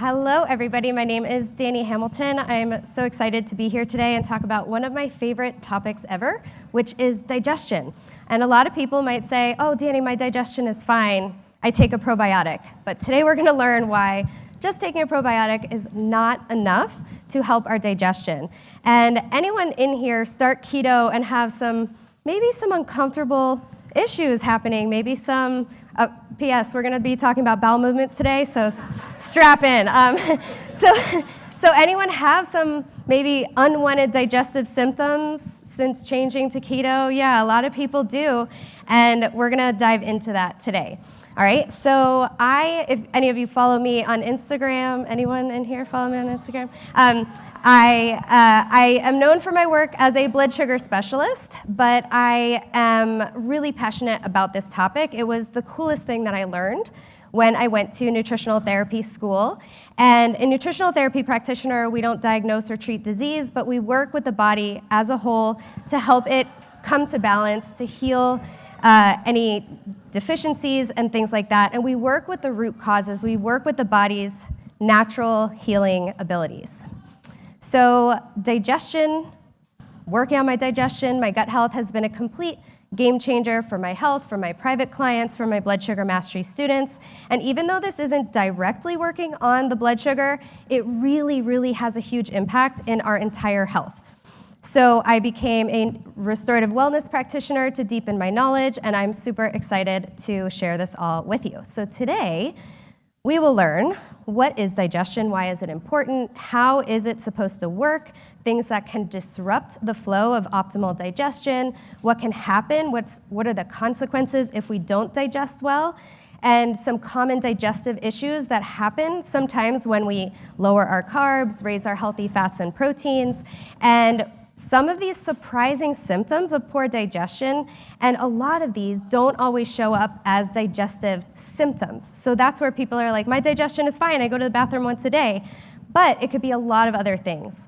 Hello, everybody. My name is Dani Hamilton. I'm so excited to be here today and talk about one of my favorite topics ever, which is digestion. And a lot of people might say, oh, Dani, my digestion is fine. I take a probiotic. But today we're going to learn why just taking a probiotic is not enough to help our digestion. And anyone in here start keto and have maybe some uncomfortable issues happening, maybe some, P.S., we're going to be talking about bowel movements today, so strap in. So anyone have some maybe unwanted digestive symptoms since changing to keto? Yeah, a lot of people do, and we're going to dive into that today. All right, so if any of you follow me on Instagram, anyone in here follow me on Instagram? I am known for my work as a blood sugar specialist, but I am really passionate about this topic. It was the coolest thing that I learned when I went to nutritional therapy school. And a nutritional therapy practitioner, we don't diagnose or treat disease, but we work with the body as a whole to help it come to balance, to heal any deficiencies and things like that. And we work with the root causes. We work with the body's natural healing abilities. So digestion, working on my digestion, my gut health has been a complete game changer for my health, for my private clients, for my blood sugar mastery students. And even though this isn't directly working on the blood sugar, it really, really has a huge impact in our entire health. So I became a restorative wellness practitioner to deepen my knowledge, and I'm super excited to share this all with you. So today, we will learn what is digestion, why is it important, how is it supposed to work, things that can disrupt the flow of optimal digestion, what can happen, what are the consequences if we don't digest well, and some common digestive issues that happen sometimes when we lower our carbs, raise our healthy fats and proteins, and some of these surprising symptoms of poor digestion, and a lot of these don't always show up as digestive symptoms. So that's where people are like, my digestion is fine, I go to the bathroom once a day. But it could be a lot of other things.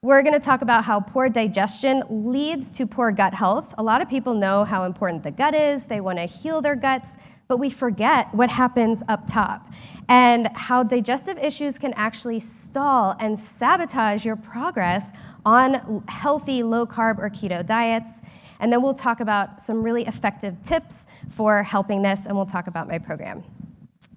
We're going to talk about how poor digestion leads to poor gut health. A lot of people know how important the gut is, they want to heal their guts, but we forget what happens up top and how digestive issues can actually stall and sabotage your progress on healthy low-carb or keto diets. And then we'll talk about some really effective tips for helping this, and we'll talk about my program.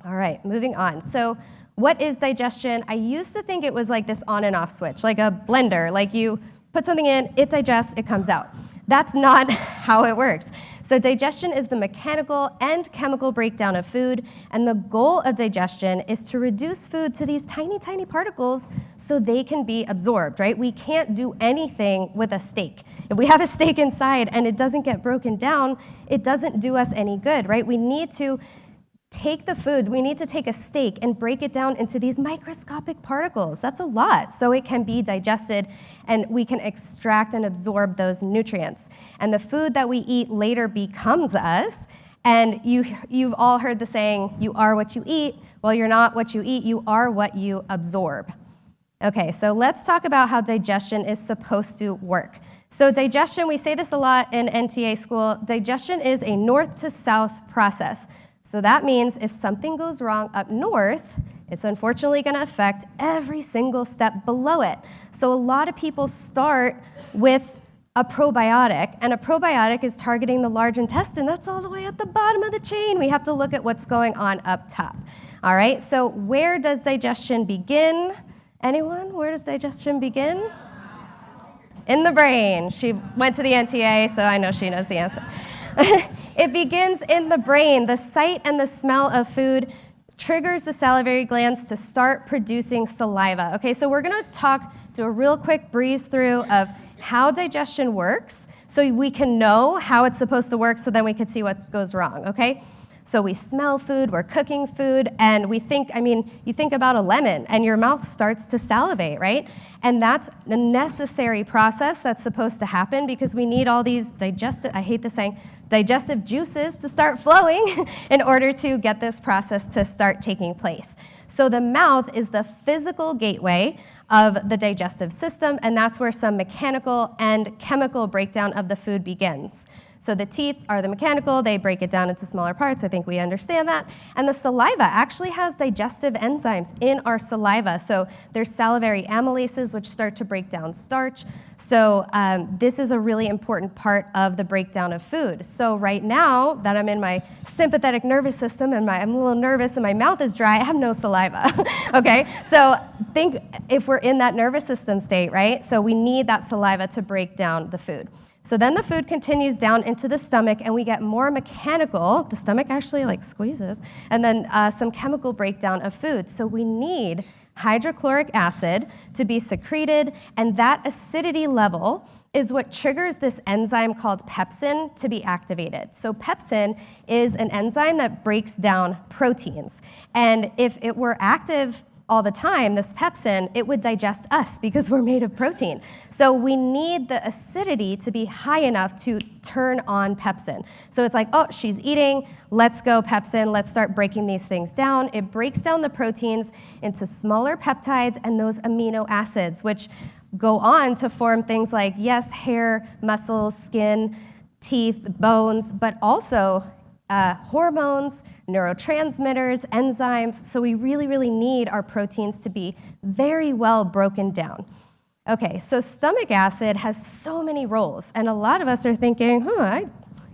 All right, moving on. So what is digestion? I used to think it was like this on and off switch, like a blender, like you put something in, it digests, it comes out. That's not how it works. So digestion is the mechanical and chemical breakdown of food, and the goal of digestion is to reduce food to these tiny, tiny particles so they can be absorbed, right? We can't do anything with a steak. If we have a steak inside and it doesn't get broken down, it doesn't do us any good, right? We need to take the food, we need to take a steak and break it down into these microscopic particles. That's a lot, so it can be digested and we can extract and absorb those nutrients. And the food that we eat later becomes us, and you've all heard the saying, you are what you eat. Well, you're not what you eat, you are what you absorb. Okay, so let's talk about how digestion is supposed to work. So digestion, we say this a lot in NTA school, digestion is a north to south process. So that means if something goes wrong up north, it's unfortunately going to affect every single step below it. So a lot of people start with a probiotic, and a probiotic is targeting the large intestine. That's all the way at the bottom of the chain. We have to look at what's going on up top. All right, so where does digestion begin? Anyone? Where does digestion begin? In the brain. She went to the NTA, so I know she knows the answer. It begins in the brain. The sight and the smell of food triggers the salivary glands to start producing saliva. Okay, so we're going to do a real quick breeze through of how digestion works so we can know how it's supposed to work so then we can see what goes wrong, okay? So we smell food, we're cooking food, and we think, you think about a lemon and your mouth starts to salivate, right? And that's a necessary process that's supposed to happen because we need all these digestive juices to start flowing in order to get this process to start taking place. So the mouth is the physical gateway of the digestive system, and that's where some mechanical and chemical breakdown of the food begins. So the teeth are the mechanical, they break it down into smaller parts. I think we understand that. And the saliva actually has digestive enzymes in our saliva. So there's salivary amylases, which start to break down starch. So this is a really important part of the breakdown of food. So right now that I'm in my sympathetic nervous system and I'm a little nervous and my mouth is dry, I have no saliva, okay? So think if we're in that nervous system state, right? So we need that saliva to break down the food. So then the food continues down into the stomach and we get more mechanical, the stomach actually like squeezes, and then some chemical breakdown of food. So we need hydrochloric acid to be secreted, and that acidity level is what triggers this enzyme called pepsin to be activated. So pepsin is an enzyme that breaks down proteins. And if it were active all the time, this pepsin, it would digest us because we're made of protein. So we need the acidity to be high enough to turn on pepsin. So it's like, oh, she's eating, let's go pepsin, let's start breaking these things down. It breaks down the proteins into smaller peptides and those amino acids, which go on to form things like, yes, hair, muscles, skin, teeth, bones, but also hormones, neurotransmitters, enzymes. So we really, really need our proteins to be very well broken down. Okay, so stomach acid has so many roles, and a lot of us are thinking, I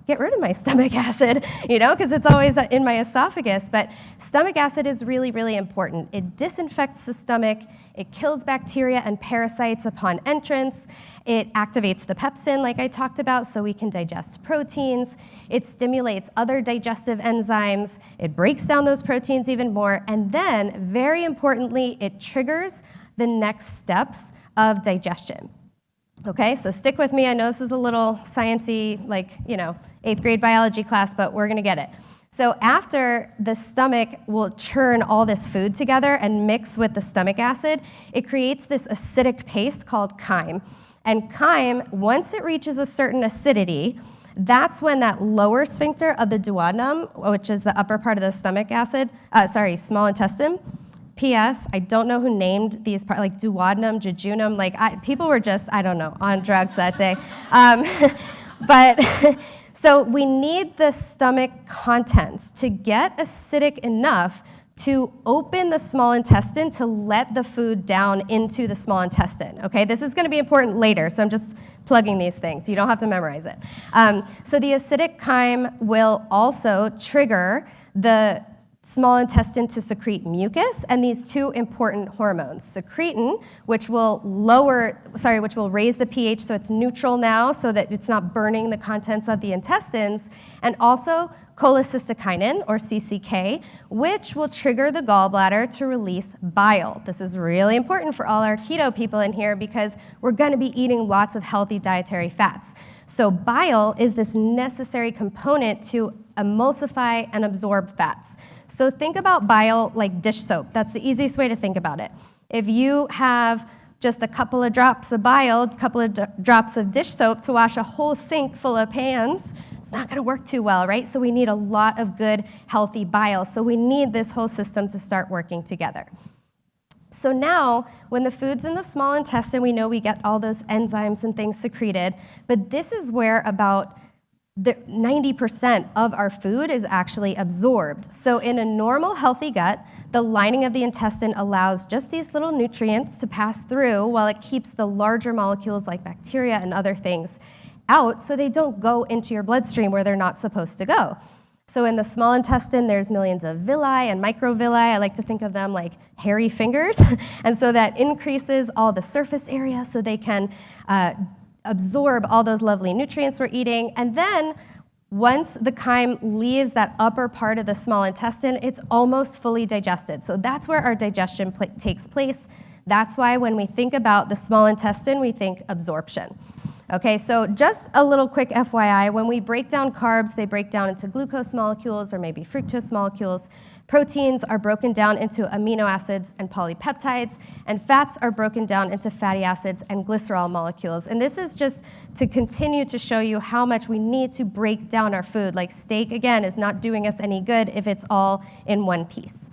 get rid of my stomach acid, because it's always in my esophagus, but stomach acid is really, really important. It disinfects the stomach, it kills bacteria and parasites upon entrance, it activates the pepsin like I talked about so we can digest proteins, it stimulates other digestive enzymes, it breaks down those proteins even more, and then, very importantly, it triggers the next steps of digestion. Okay, so stick with me. I know this is a little sciencey, 8th grade biology class, but we're gonna get it. So after the stomach will churn all this food together and mix with the stomach acid, it creates this acidic paste called chyme. And chyme, once it reaches a certain acidity, that's when that lower sphincter of the duodenum, which is the upper part of the small intestine. P.S. I don't know who named these parts, like duodenum, jejunum, people were just, on drugs that day. But so we need the stomach contents to get acidic enough to open the small intestine to let the food down into the small intestine, okay? This is gonna be important later, so I'm just plugging these things. You don't have to memorize it. So the acidic chyme will also trigger the small intestine to secrete mucus and these two important hormones, secretin, which will raise the pH so it's neutral now so that it's not burning the contents of the intestines, and also cholecystokinin, or CCK, which will trigger the gallbladder to release bile. This is really important for all our keto people in here because we're gonna be eating lots of healthy dietary fats. So bile is this necessary component to emulsify and absorb fats. So think about bile like dish soap. That's the easiest way to think about it. If you have just a couple of drops of bile, a couple of drops of dish soap to wash a whole sink full of pans, it's not gonna work too well, right? So we need a lot of good, healthy bile. So we need this whole system to start working together. So now, when the food's in the small intestine, we know we get all those enzymes and things secreted, but this is where about 90% of our food is actually absorbed. So in a normal, healthy gut, the lining of the intestine allows just these little nutrients to pass through while it keeps the larger molecules like bacteria and other things out so they don't go into your bloodstream where they're not supposed to go. So in the small intestine, there's millions of villi and microvilli. I like to think of them like hairy fingers. And so that increases all the surface area so they can absorb all those lovely nutrients we're eating. And then once the chyme leaves that upper part of the small intestine, it's almost fully digested. So that's where our digestion takes place. That's why when we think about the small intestine, we think absorption. Okay, so just a little quick FYI, when we break down carbs, they break down into glucose molecules or maybe fructose molecules. Proteins are broken down into amino acids and polypeptides, and fats are broken down into fatty acids and glycerol molecules. And this is just to continue to show you how much we need to break down our food. Like steak, again, is not doing us any good if it's all in one piece.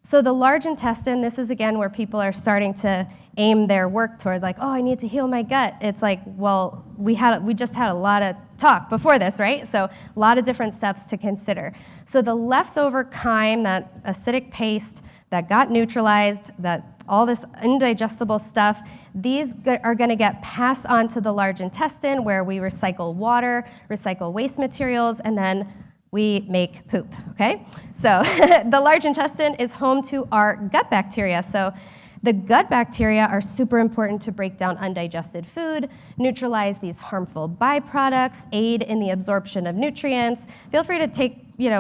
So the large intestine, this is again where people are starting to aim their work towards like, oh, I need to heal my gut. It's like, well, we just had a lot of talk before this, right? So a lot of different steps to consider. So the leftover chyme, that acidic paste that got neutralized, that all this indigestible stuff, these are going to get passed on to the large intestine where we recycle water, recycle waste materials, and then we make poop, okay? So the large intestine is home to our gut bacteria. So the gut bacteria are super important to break down undigested food, neutralize these harmful byproducts, aid in the absorption of nutrients. Feel free to take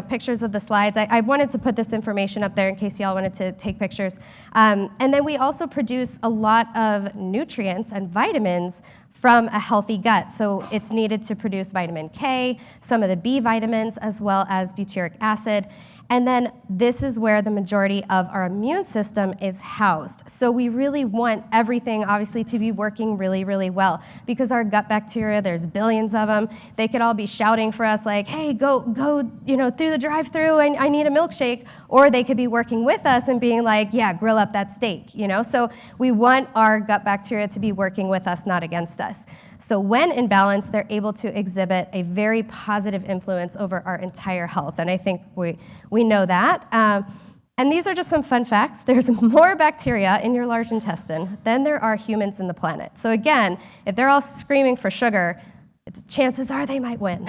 pictures of the slides. I wanted to put this information up there in case y'all wanted to take pictures. And then we also produce a lot of nutrients and vitamins from a healthy gut. So it's needed to produce vitamin K, some of the B vitamins, as well as butyric acid. And then this is where the majority of our immune system is housed. So we really want everything, obviously, to be working really, really well. Because our gut bacteria, there's billions of them. They could all be shouting for us like, hey, go, through the drive-thru, I need a milkshake. Or they could be working with us and being like, yeah, grill up that steak, So we want our gut bacteria to be working with us, not against us. So when in balance, they're able to exhibit a very positive influence over our entire health. And I think we know that. And these are just some fun facts. There's more bacteria in your large intestine than there are humans in the planet. So again, if they're all screaming for sugar, chances are they might win.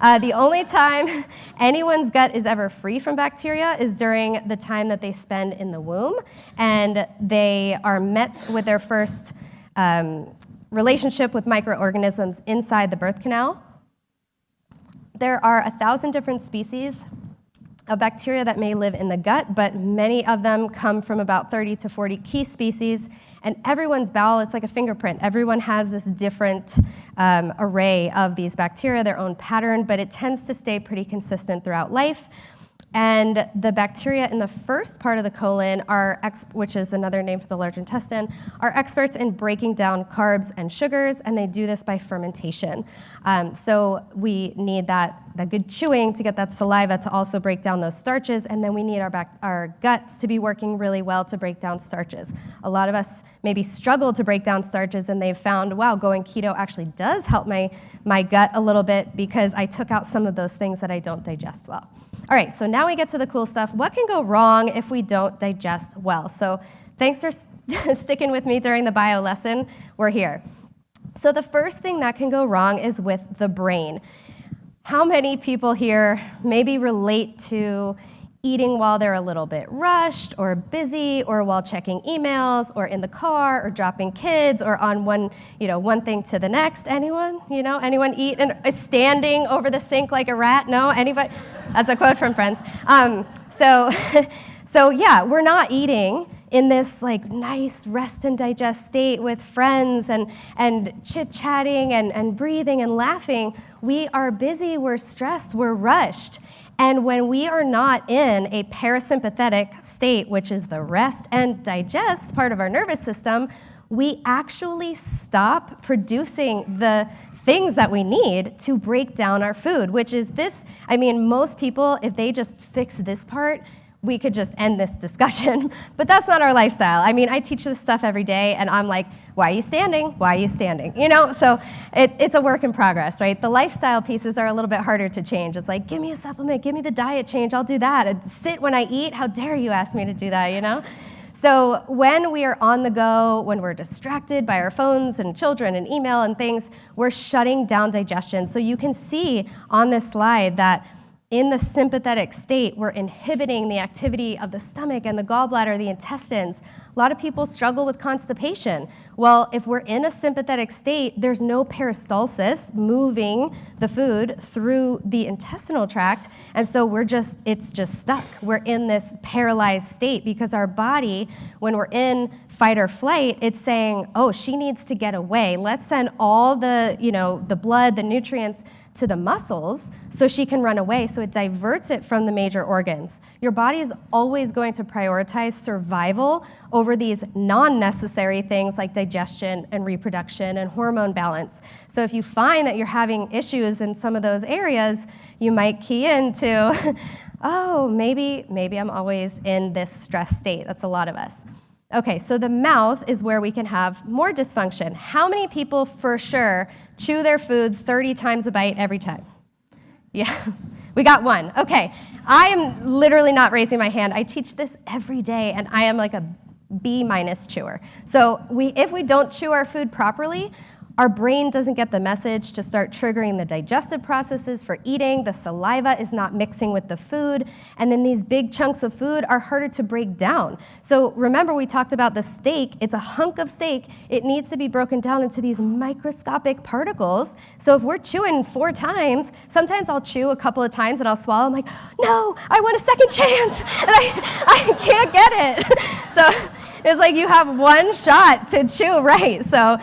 The only time anyone's gut is ever free from bacteria is during the time that they spend in the womb, and they are met with their first relationship with microorganisms inside the birth canal. There are 1,000 different species of bacteria that may live in the gut, but many of them come from about 30 to 40 key species. And everyone's bowel, it's like a fingerprint. Everyone has this different array of these bacteria, their own pattern, but it tends to stay pretty consistent throughout life. And the bacteria in the first part of the colon which is another name for the large intestine, are experts in breaking down carbs and sugars, and they do this by fermentation. So we need that good chewing to get that saliva to also break down those starches, and then we need our guts to be working really well to break down starches. A lot of us maybe struggle to break down starches, and they've found, wow, going keto actually does help my gut a little bit because I took out some of those things that I don't digest well. All right, so now we get to the cool stuff. What can go wrong if we don't digest well? So thanks for sticking with me during the bio lesson. We're here. So the first thing that can go wrong is with the brain. How many people here maybe relate to eating while they're a little bit rushed or busy, or while checking emails, or in the car, or dropping kids, or on one thing to the next? Anyone? Anyone eat and standing over the sink like a rat? No? Anybody? That's a quote from Friends. So yeah, we're not eating in this like nice rest and digest state with friends and chit-chatting and breathing and laughing. We are busy, we're stressed, we're rushed. And when we are not in a parasympathetic state, which is the rest and digest part of our nervous system, we actually stop producing the things that we need to break down our food, which is this. I mean, most people, if they just fix this part, we could just end this discussion, but that's not our lifestyle. I mean, I teach this stuff every day, and I'm like, why are you standing? Why are you standing? So it's a work in progress, right? The lifestyle pieces are a little bit harder to change. It's like, give me a supplement, give me the diet change, I'll do that. And sit when I eat, how dare you ask me to do that, So when we are on the go, when we're distracted by our phones and children and email and things, we're shutting down digestion. So you can see on this slide that in the sympathetic state, we're inhibiting the activity of the stomach and the gallbladder, the intestines. A lot of people struggle with constipation. Well, if we're in a sympathetic state, there's no peristalsis moving the food through the intestinal tract, and so it's just stuck. We're in this paralyzed state because our body, when we're in fight or flight, it's saying, oh, she needs to get away. Let's send all the blood, the nutrients to the muscles so she can run away. So it diverts it from the major organs. Your body is always going to prioritize survival over these non-necessary things like digestion and reproduction and hormone balance. So if you find that you're having issues in some of those areas, you might key into oh, maybe I'm always in this stress state. That's a lot of us. Okay, so the mouth is where we can have more dysfunction. How many people for sure chew their food 30 times a bite every time? Yeah, we got one. Okay, I am literally not raising my hand. I teach this every day, and I am like a B- chewer. So if we don't chew our food properly, our brain doesn't get the message to start triggering the digestive processes for eating. The saliva is not mixing with the food. And then these big chunks of food are harder to break down. So remember, we talked about the steak. It's a hunk of steak. It needs to be broken down into these microscopic particles. So if we're chewing 4 times, sometimes I'll chew a couple of times and I'll swallow. I'm like, no, I want a second chance. And I can't get it. So it's like you have one shot to chew right. So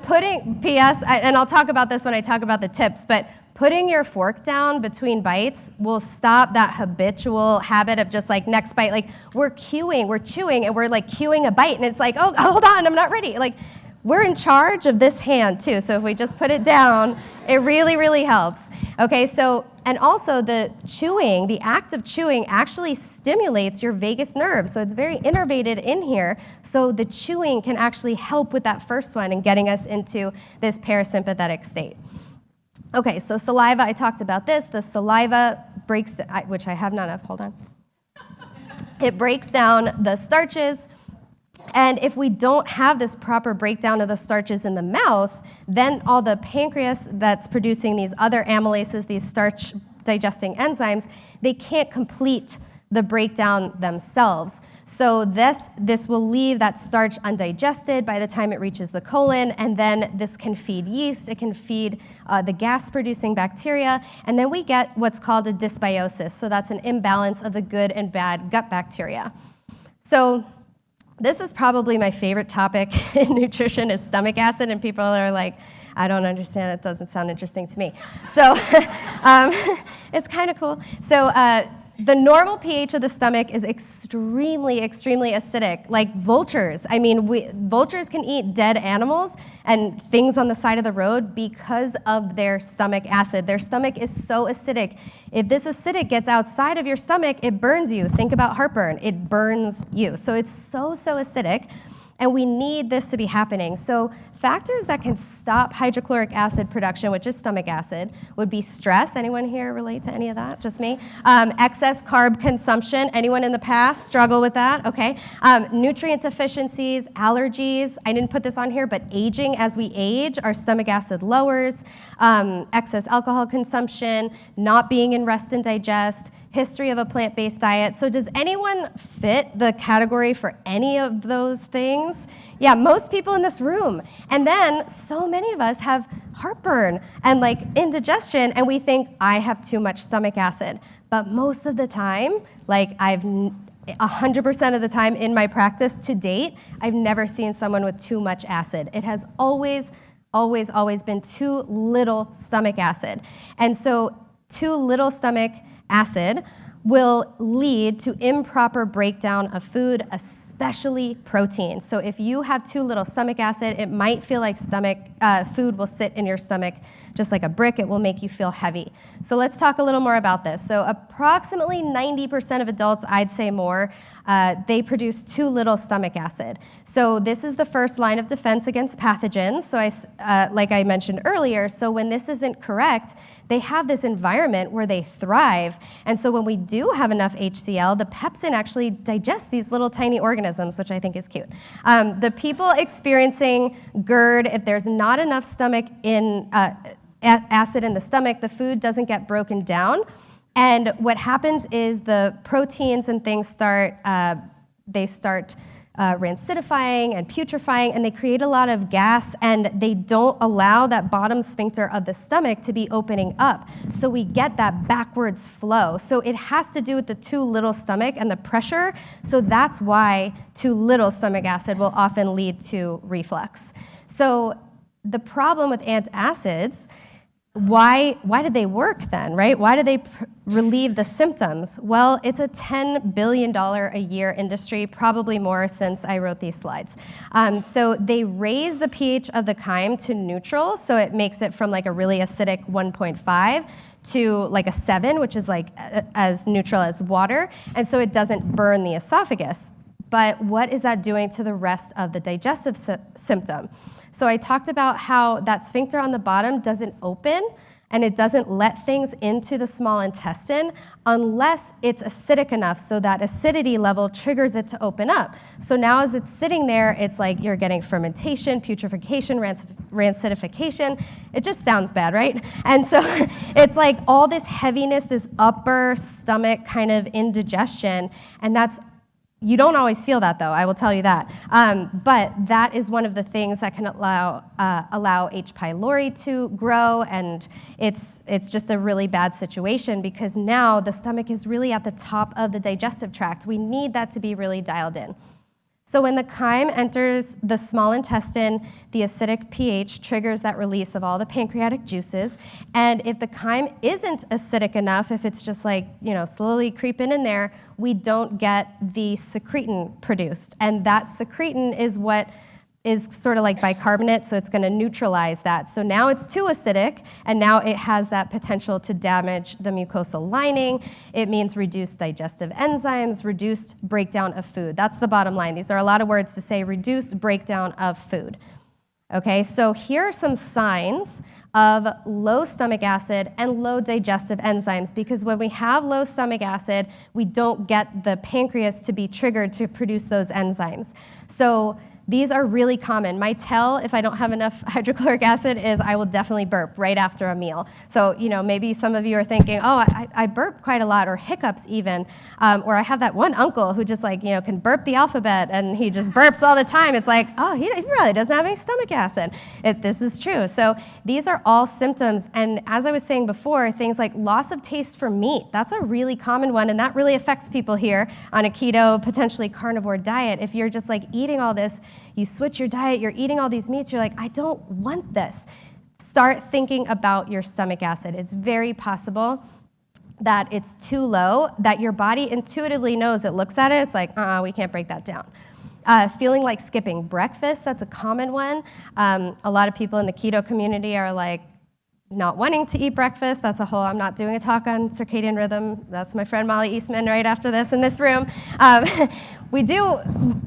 putting, P.S., and I'll talk about this when I talk about the tips, but putting your fork down between bites will stop that habitual habit of just like next bite. Like we're chewing, and we're like cueing a bite, and it's like, oh, hold on, I'm not ready. Like we're in charge of this hand too, so if we just put it down, it really, really helps. Okay, so, and also the act of chewing actually stimulates your vagus nerve, so it's very innervated in here, so the chewing can actually help with that first one and getting us into this parasympathetic state. Okay, so saliva, I talked about this. The saliva breaks, which I have none of, hold on. It breaks down the starches. And if we don't have this proper breakdown of the starches in the mouth, then all the pancreas that's producing these other amylases, these starch digesting enzymes, they can't complete the breakdown themselves. So this will leave that starch undigested by the time it reaches the colon, and then this can feed yeast, it can feed the gas-producing bacteria, and then we get what's called a dysbiosis. So that's an imbalance of the good and bad gut bacteria. So this is probably my favorite topic in nutrition is stomach acid, and people are like, I don't understand, it doesn't sound interesting to me. So it's kind of cool. So the normal pH of the stomach is extremely, extremely acidic, like vultures. I mean, vultures can eat dead animals and things on the side of the road because of their stomach acid. Their stomach is so acidic. If this acidic gets outside of your stomach, it burns you. Think about heartburn. It burns you. So it's so, so acidic. And we need this to be happening. So factors that can stop hydrochloric acid production, which is stomach acid, would be stress. Anyone here relate to any of that? Just me? Excess carb consumption. Anyone in the past struggle with that? Okay. Nutrient deficiencies, allergies. I didn't put this on here, but aging. As we age, our stomach acid lowers. Excess alcohol consumption, not being in rest and digest, history of a plant-based diet. So does anyone fit the category for any of those things? Yeah, most people in this room. And then so many of us have heartburn and like indigestion, and we think, I have too much stomach acid. But most of the time, like 100% of the time in my practice to date, I've never seen someone with too much acid. It has always been too little stomach acid. And so too little stomach acid will lead to improper breakdown of food, especially protein. So if you have too little stomach acid, it might feel like food will sit in your stomach just like a brick. It will make you feel heavy. So let's talk a little more about this. So approximately 90% of adults, I'd say more, they produce too little stomach acid. So this is the first line of defense against pathogens. So like I mentioned earlier, so when this isn't correct, they have this environment where they thrive. And so when we do have enough HCl, the pepsin actually digests these little tiny organisms, which I think is cute. The people experiencing GERD, if there's not enough stomach acid in the stomach, the food doesn't get broken down. And what happens is the proteins and things start rancidifying and putrefying, and they create a lot of gas, and they don't allow that bottom sphincter of the stomach to be opening up. So we get that backwards flow. So it has to do with the too little stomach and the pressure. So that's why too little stomach acid will often lead to reflux. So the problem with antacids why did they work then, right? Why do they relieve the symptoms? Well, it's a $10 billion a year industry, probably more since I wrote these slides. So they raise the pH of the chyme to neutral, so it makes it from like a really acidic 1.5 to like a 7, which is like as neutral as water, and so it doesn't burn the esophagus. But what is that doing to the rest of the digestive symptom? So I talked about how that sphincter on the bottom doesn't open and it doesn't let things into the small intestine unless it's acidic enough so that acidity level triggers it to open up. So now as it's sitting there, it's like you're getting fermentation, putrefaction, rancidification. It just sounds bad, right? And so it's like all this heaviness, this upper stomach kind of indigestion, and you don't always feel that, though, I will tell you that. But that is one of the things that can allow H. pylori to grow, and it's just a really bad situation because now the stomach is really at the top of the digestive tract. We need that to be really dialed in. So when the chyme enters the small intestine, the acidic pH triggers that release of all the pancreatic juices. And if the chyme isn't acidic enough, if it's just like, slowly creeping in there, we don't get the secretin produced. And that secretin is what is sort of like bicarbonate, so it's going to neutralize that. So now it's too acidic, and now it has that potential to damage the mucosal lining. It means reduced digestive enzymes, reduced breakdown of food. That's the bottom line. These are a lot of words to say reduced breakdown of food. Okay, so here are some signs of low stomach acid and low digestive enzymes, because when we have low stomach acid, we don't get the pancreas to be triggered to produce those enzymes. So these are really common. My tell, if I don't have enough hydrochloric acid, is I will definitely burp right after a meal. So, maybe some of you are thinking, oh, I burp quite a lot, or hiccups even. Or I have that one uncle who just can burp the alphabet, and he just burps all the time. It's like, oh, he really doesn't have any stomach acid. This is true. So these are all symptoms. And as I was saying before, things like loss of taste for meat, that's a really common one, and that really affects people here on a keto, potentially carnivore diet. If you're just eating all this, you switch your diet, you're eating all these meats, you're like, I don't want this. Start thinking about your stomach acid. It's very possible that it's too low, that your body intuitively knows. It looks at it, it's like, we can't break that down. Feeling like skipping breakfast, that's a common one. A lot of people in the keto community are like, not wanting to eat breakfast. That's a whole, I'm not doing a talk on circadian rhythm. That's my friend Molly Eastman right after this in this room. We do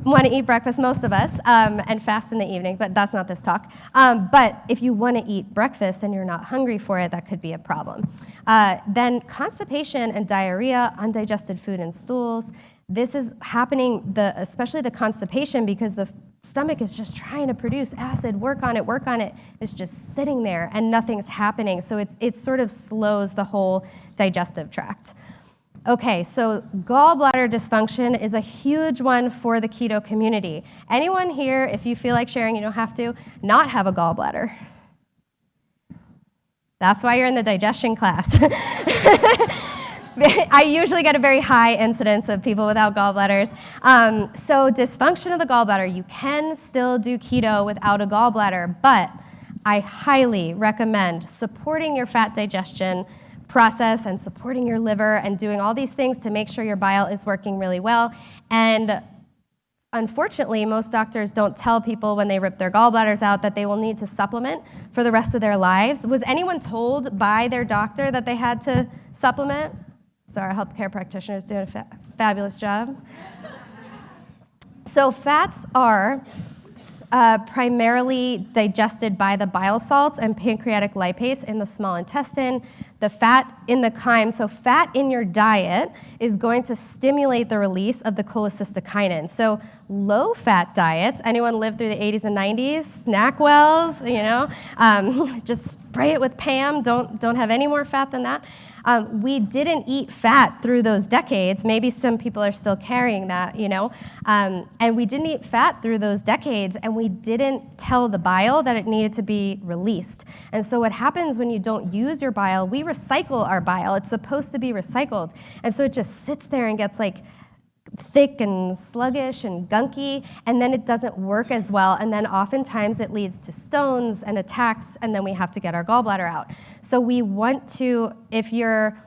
want to eat breakfast, most of us, and fast in the evening, but that's not this talk. But if you want to eat breakfast and you're not hungry for it, that could be a problem. Then constipation and diarrhea, undigested food and stools. This is happening, especially the constipation, because the stomach is just trying to produce acid, work on it. It's just sitting there and nothing's happening. So it sort of slows the whole digestive tract. Okay, so gallbladder dysfunction is a huge one for the keto community. Anyone here, if you feel like sharing, you don't have to, not have a gallbladder? That's why you're in the digestion class. I usually get a very high incidence of people without gallbladders. So dysfunction of the gallbladder, you can still do keto without a gallbladder, but I highly recommend supporting your fat digestion process and supporting your liver and doing all these things to make sure your bile is working really well. And unfortunately, most doctors don't tell people when they rip their gallbladders out that they will need to supplement for the rest of their lives. Was anyone told by their doctor that they had to supplement? So our healthcare practitioner is doing a fabulous job. So fats are primarily digested by the bile salts and pancreatic lipase in the small intestine. The fat in the chyme, so fat in your diet is going to stimulate the release of the cholecystokinin. So low-fat diets, anyone lived through the 80s and 90s? SnackWells, just spray it with Pam, don't have any more fat than that. We didn't eat fat through those decades. Maybe some people are still carrying that, and we didn't eat fat through those decades, and we didn't tell the bile that it needed to be released. And so what happens when you don't use your bile, we recycle our bile. It's supposed to be recycled. And so it just sits there and gets thick and sluggish and gunky, and then it doesn't work as well, and then oftentimes it leads to stones and attacks, and then we have to get our gallbladder out. So we want to, if you're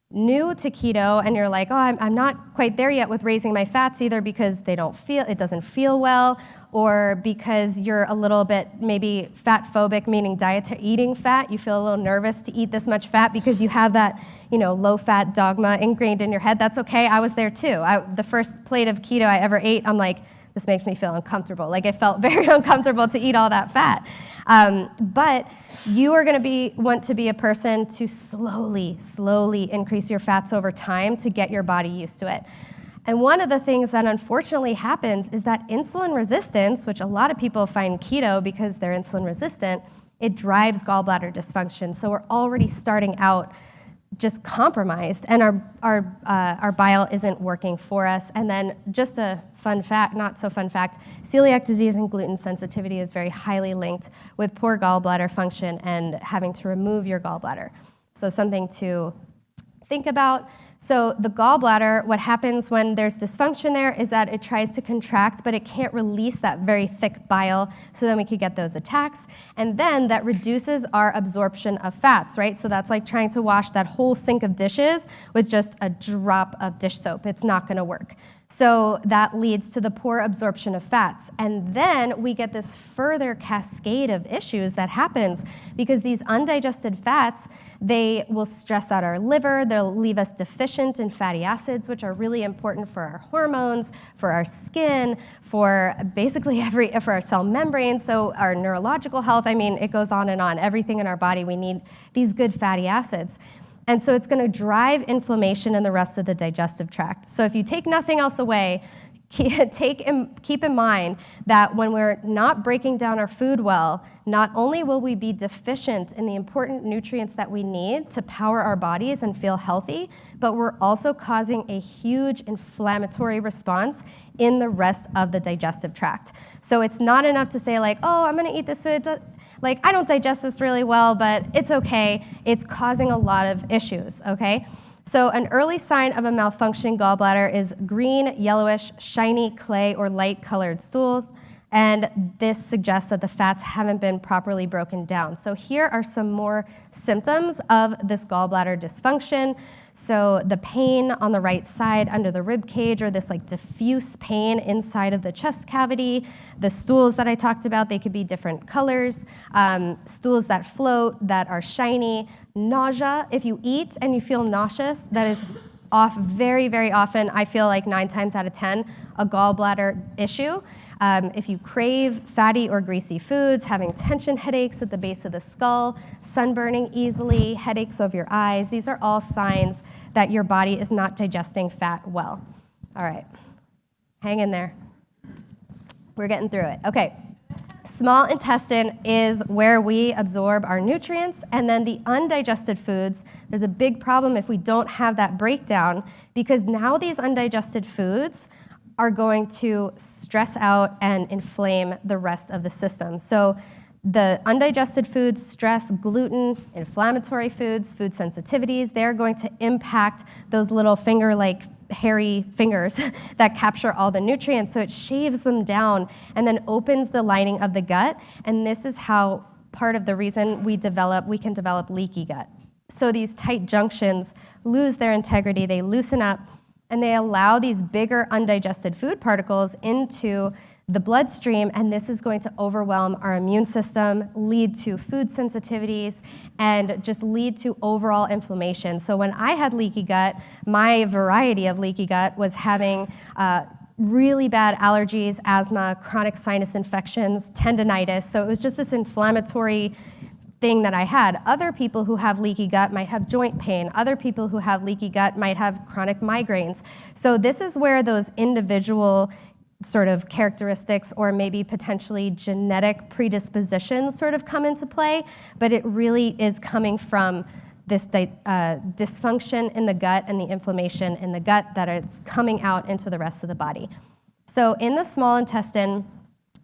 new to keto and you're like, oh, I'm not quite there yet with raising my fats, either because it doesn't feel well, or because you're a little bit maybe fat phobic, meaning eating fat, you feel a little nervous to eat this much fat because you have that, low fat dogma ingrained in your head. That's okay. I was there too. The first plate of keto I ever ate, I'm like, this makes me feel uncomfortable. Like, it felt very uncomfortable to eat all that fat. But you are going to want to be a person to slowly increase your fats over time to get your body used to it. And one of the things that unfortunately happens is that insulin resistance, which a lot of people find keto because they're insulin resistant, it drives gallbladder dysfunction. So we're already starting out just compromised, and our bile isn't working for us. And then just a fun fact, not so fun fact, celiac disease and gluten sensitivity is very highly linked with poor gallbladder function and having to remove your gallbladder. So something to think about. So the gallbladder, what happens when there's dysfunction there is that it tries to contract, but it can't release that very thick bile, so then we could get those attacks. And then that reduces our absorption of fats, right? So that's like trying to wash that whole sink of dishes with just a drop of dish soap. It's not gonna work. So that leads to the poor absorption of fats. And then we get this further cascade of issues that happens because these undigested fats, they will stress out our liver, they'll leave us deficient in fatty acids, which are really important for our hormones, for our skin, for basically for our cell membrane, so our neurological health. I mean, it goes on and on. Everything in our body, we need these good fatty acids. And so it's going to drive inflammation in the rest of the digestive tract. So if you take nothing else away, keep in mind that when we're not breaking down our food well, not only will we be deficient in the important nutrients that we need to power our bodies and feel healthy, but we're also causing a huge inflammatory response in the rest of the digestive tract. So it's not enough to say like, oh, I'm going to eat this food. Like, I don't digest this really well, but it's okay. It's causing a lot of issues, okay? So an early sign of a malfunctioning gallbladder is green, yellowish, shiny, clay, or light-colored stool, and this suggests that the fats haven't been properly broken down. So here are some more symptoms of this gallbladder dysfunction. So the pain on the right side under the rib cage, or this like diffuse pain inside of the chest cavity. The stools that I talked about, they could be different colors. Stools that float, that are shiny. Nausea, if you eat and you feel nauseous, that is off very, very often. I feel like 9 times out of 10, a gallbladder issue. If you crave fatty or greasy foods, having tension headaches at the base of the skull, sunburning easily, headaches of your eyes, these are all signs that your body is not digesting fat well. All right, hang in there. We're getting through it. Okay, small intestine is where we absorb our nutrients, and then the undigested foods, there's a big problem if we don't have that breakdown, because now these undigested foods are going to stress out and inflame the rest of the system. So the undigested foods, stress, gluten, inflammatory foods, food sensitivities, they're going to impact those little finger-like hairy fingers that capture all the nutrients. So it shaves them down and then opens the lining of the gut. And this is how part of the reason we can develop leaky gut. So these tight junctions lose their integrity, they loosen up, and they allow these bigger undigested food particles into the bloodstream, and this is going to overwhelm our immune system, lead to food sensitivities, and just lead to overall inflammation. So when I had leaky gut, my variety of leaky gut was having really bad allergies, asthma, chronic sinus infections, tendinitis. So it was just this inflammatory thing that I had. Other people who have leaky gut might have joint pain. Other people who have leaky gut might have chronic migraines. So this is where those individual sort of characteristics or maybe potentially genetic predispositions sort of come into play, but it really is coming from this dysfunction in the gut and the inflammation in the gut that is coming out into the rest of the body. So in the small intestine,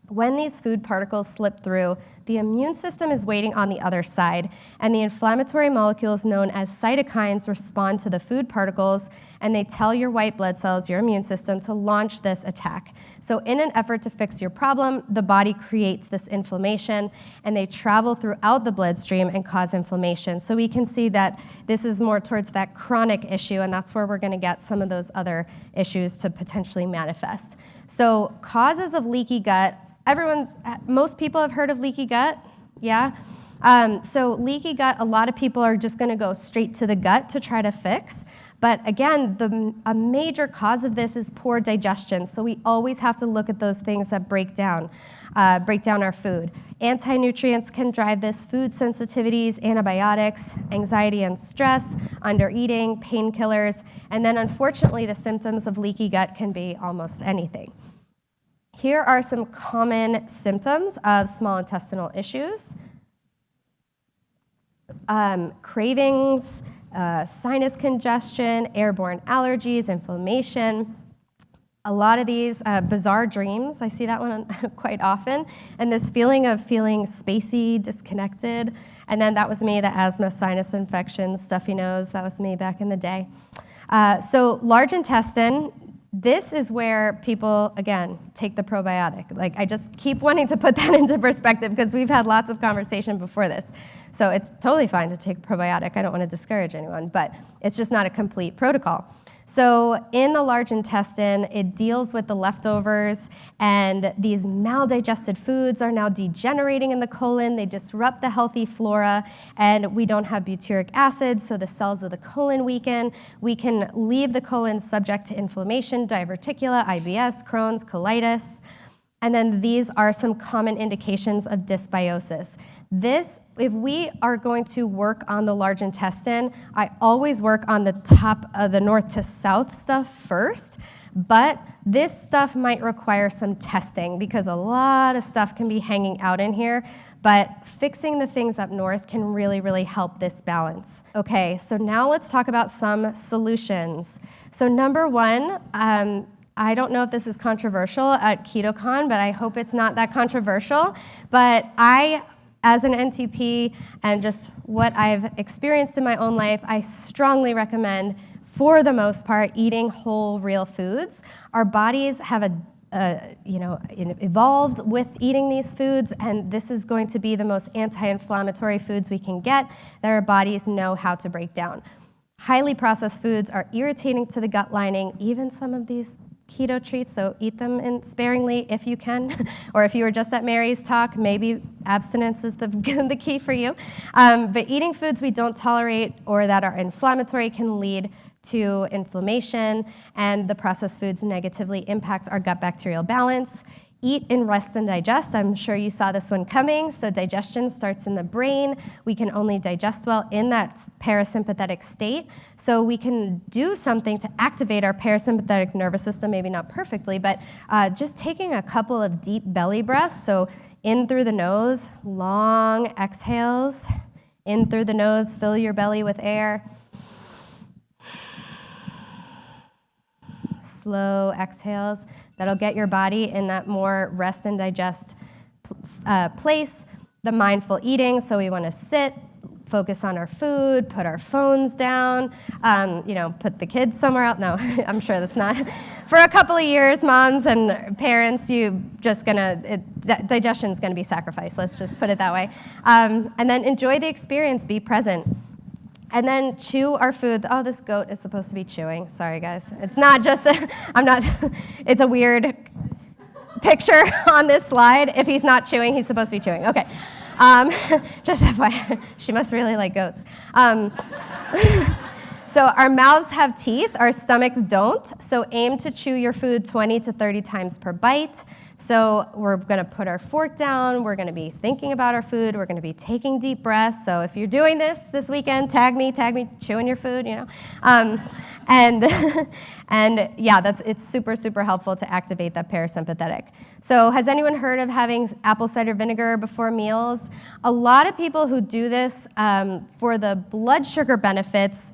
when these food particles slip through, the immune system is waiting on the other side, and the inflammatory molecules known as cytokines respond to the food particles, and they tell your white blood cells, your immune system, to launch this attack. So in an effort to fix your problem, the body creates this inflammation, and they travel throughout the bloodstream and cause inflammation. So we can see that this is more towards that chronic issue, and that's where we're going to get some of those other issues to potentially manifest. So causes of leaky gut. Most people have heard of leaky gut, yeah? So leaky gut, a lot of people are just going to go straight to the gut to try to fix. But again, a major cause of this is poor digestion. So we always have to look at those things that break down our food. Anti-nutrients can drive this: food sensitivities, antibiotics, anxiety and stress, undereating, painkillers, and then unfortunately the symptoms of leaky gut can be almost anything. Here are some common symptoms of small intestinal issues. Cravings, sinus congestion, airborne allergies, inflammation. A lot of these bizarre dreams, I see that one quite often, and this feeling of feeling spacey, disconnected, and then that was me, the asthma, sinus infections, stuffy nose, that was me back in the day. So large intestine, this is where people, again, take the probiotic. Like, I just keep wanting to put that into perspective because we've had lots of conversation before this. So it's totally fine to take a probiotic. I don't want to discourage anyone, but it's just not a complete protocol. So in the large intestine, it deals with the leftovers, and these maldigested foods are now degenerating in the colon. They disrupt the healthy flora, and we don't have butyric acid, so the cells of the colon weaken. We can leave the colon subject to inflammation, diverticula, IBS, Crohn's, colitis. And then these are some common indications of dysbiosis. This, if we are going to work on the large intestine, I always work on the top of the north to south stuff first, but this stuff might require some testing because a lot of stuff can be hanging out in here, but fixing the things up north can really, really help this balance. Okay, so now let's talk about some solutions. So number one, I don't know if this is controversial at KetoCon, but I hope it's not that controversial, but as an NTP and just what I've experienced in my own life, I strongly recommend, for the most part, eating whole, real foods. Our bodies have evolved with eating these foods, and this is going to be the most anti-inflammatory foods we can get that our bodies know how to break down. Highly processed foods are irritating to the gut lining, even some of these keto treats, so eat them sparingly if you can, or if you were just at Mary's talk, maybe abstinence is the key for you. But eating foods we don't tolerate or that are inflammatory can lead to inflammation, and the processed foods negatively impact our gut bacterial balance. Eat and rest and digest. I'm sure you saw this one coming. So digestion starts in the brain. We can only digest well in that parasympathetic state. So we can do something to activate our parasympathetic nervous system, maybe not perfectly, but just taking a couple of deep belly breaths. So in through the nose, long exhales. In through the nose, fill your belly with air. Slow exhales. That'll get your body in that more rest and digest place. The mindful eating, so we want to sit, focus on our food, put our phones down, put the kids somewhere else. No, I'm sure that's not. For a couple of years, moms and parents, digestion's gonna be sacrificed. Let's just put it that way. And then enjoy the experience, be present. And then chew our food. Oh, this goat is supposed to be chewing. Sorry, guys. It's not just, it's a weird picture on this slide. If he's not chewing, he's supposed to be chewing. Okay. Just FYI, she must really like goats. So our mouths have teeth, our stomachs don't. So aim to chew your food 20 to 30 times per bite. So we're gonna put our fork down, we're gonna be thinking about our food, we're gonna be taking deep breaths. So if you're doing this weekend, tag me, chewing your food, And yeah, it's super, super helpful to activate that parasympathetic. So has anyone heard of having apple cider vinegar before meals? A lot of people who do this for the blood sugar benefits,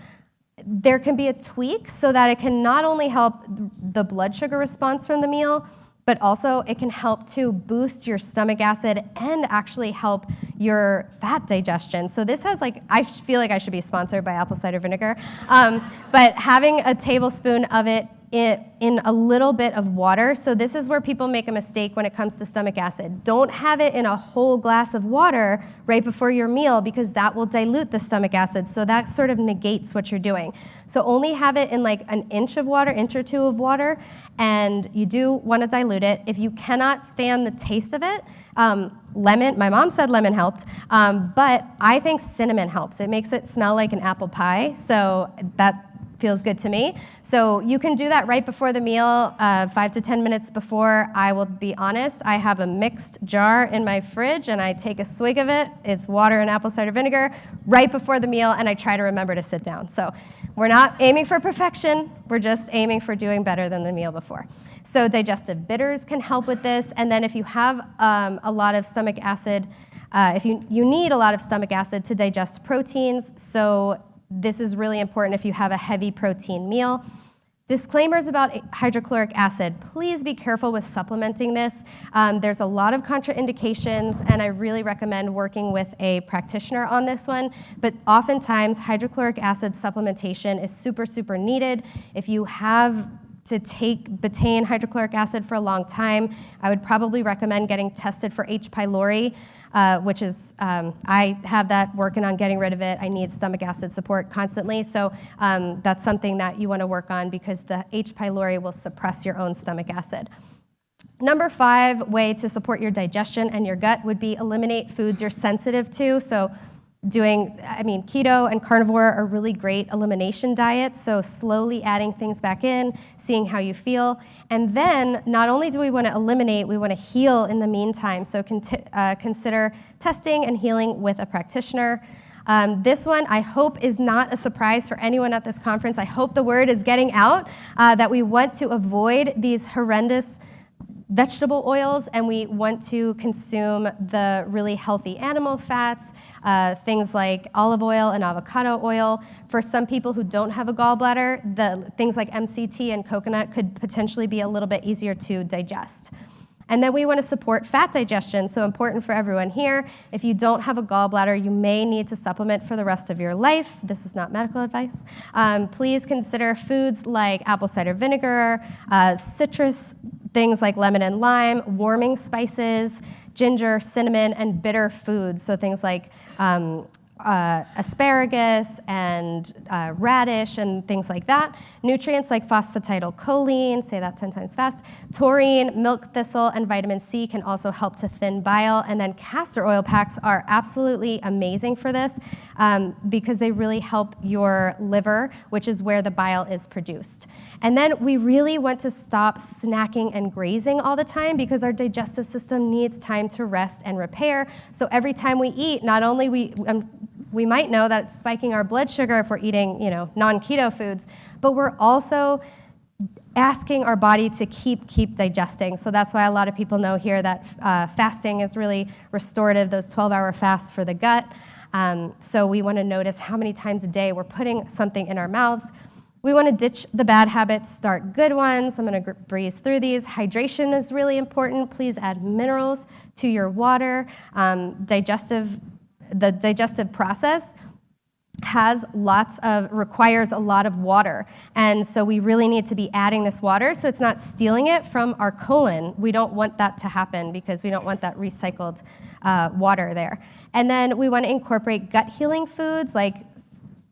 there can be a tweak so that it can not only help the blood sugar response from the meal, but also it can help to boost your stomach acid and actually help your fat digestion. So this has I feel like I should be sponsored by apple cider vinegar, but having a tablespoon of it in a little bit of water. So this is where people make a mistake when it comes to stomach acid. Don't have it in a whole glass of water right before your meal, because that will dilute the stomach acid. So that sort of negates what you're doing. So only have it in an inch of water, inch or two of water, and you do want to dilute it. If you cannot stand the taste of it, lemon, my mom said lemon helped, but I think cinnamon helps. It makes it smell like an apple pie, so that feels good to me. So you can do that right before the meal, 5 to 10 minutes before. I will be honest, I have a mixed jar in my fridge, and I take a swig of it. It's water and apple cider vinegar right before the meal, and I try to remember to sit down. So we're not aiming for perfection. We're just aiming for doing better than the meal before. So digestive bitters can help with this. And then if you have a lot of stomach acid, if you need a lot of stomach acid to digest proteins, so this is really important if you have a heavy protein meal. Disclaimers about hydrochloric acid. Please be careful with supplementing this. There's a lot of contraindications, and I really recommend working with a practitioner on this one. But oftentimes, hydrochloric acid supplementation is super, super needed. If you have to take betaine hydrochloric acid for a long time, I would probably recommend getting tested for H. pylori, which is, I have that, working on getting rid of it. I need stomach acid support constantly, so that's something that you want to work on, because the H. pylori will suppress your own stomach acid. Number 5 way to support your digestion and your gut would be eliminate foods you're sensitive to. So keto and carnivore are really great elimination diets, so slowly adding things back in, seeing how you feel. And then not only do we want to eliminate, we want to heal in the meantime, so consider testing and healing with a practitioner. This one, I hope, is not a surprise for anyone at this conference. I hope the word is getting out that we want to avoid these horrendous vegetable oils, and we want to consume the really healthy animal fats, things like olive oil and avocado oil. For some people who don't have a gallbladder, the things like MCT and coconut could potentially be a little bit easier to digest. And then we want to support fat digestion, so important for everyone here. If you don't have a gallbladder, you may need to supplement for the rest of your life. This is not medical advice. Please consider foods like apple cider vinegar, citrus, things like lemon and lime, warming spices, ginger, cinnamon, and bitter foods, so things like asparagus and radish and things like that. Nutrients like phosphatidylcholine, say that 10 times fast, taurine, milk thistle, and vitamin C can also help to thin bile. And then castor oil packs are absolutely amazing for this because they really help your liver, which is where the bile is produced. And then we really want to stop snacking and grazing all the time because our digestive system needs time to rest and repair. So every time we eat, not only we might know that it's spiking our blood sugar if we're eating, non-keto foods, but we're also asking our body to keep digesting. So that's why a lot of people know here that fasting is really restorative, those 12-hour fasts for the gut. So we want to notice how many times a day we're putting something in our mouths. We want to ditch the bad habits, start good ones. I'm going to breeze through these. Hydration is really important. Please add minerals to your water. The digestive process requires a lot of water. And so we really need to be adding this water so it's not stealing it from our colon. We don't want that to happen because we don't want that recycled water there. And then we want to incorporate gut healing foods like,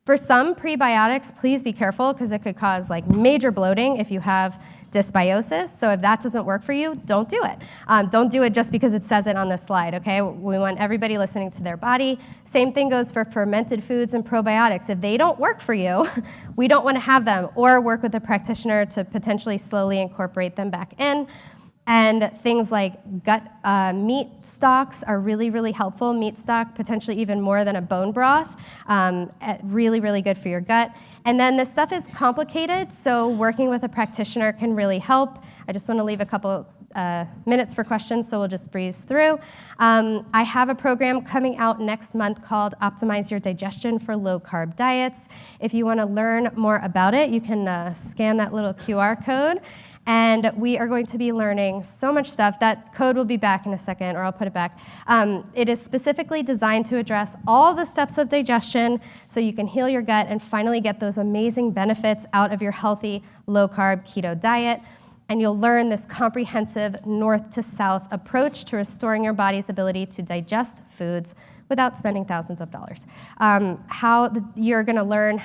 for some prebiotics, please be careful because it could cause major bloating if you have dysbiosis. So if that doesn't work for you, don't do it. Don't do it just because it says it on this slide, okay? We want everybody listening to their body. Same thing goes for fermented foods and probiotics. If they don't work for you, we don't want to have them, or work with a practitioner to potentially slowly incorporate them back in. And things like gut meat stocks are really, really helpful. Meat stock, potentially even more than a bone broth. Really, really good for your gut. And then this stuff is complicated, so working with a practitioner can really help. I just want to leave a couple minutes for questions, so we'll just breeze through. I have a program coming out next month called Optimize Your Digestion for Low-Carb Diets. If you want to learn more about it, you can scan that little QR code. And we are going to be learning so much stuff. That code will be back in a second, or I'll put it back. It is specifically designed to address all the steps of digestion so you can heal your gut and finally get those amazing benefits out of your healthy, low-carb keto diet. And you'll learn this comprehensive north to south approach to restoring your body's ability to digest foods without spending thousands of dollars. You're gonna learn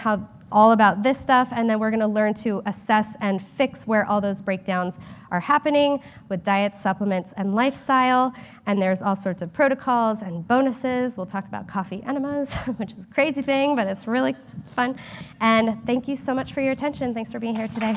all about this stuff, and then we're gonna learn to assess and fix where all those breakdowns are happening with diet, supplements, and lifestyle. And there's all sorts of protocols and bonuses. We'll talk about coffee enemas, which is a crazy thing, but it's really fun. And thank you so much for your attention. Thanks for being here today.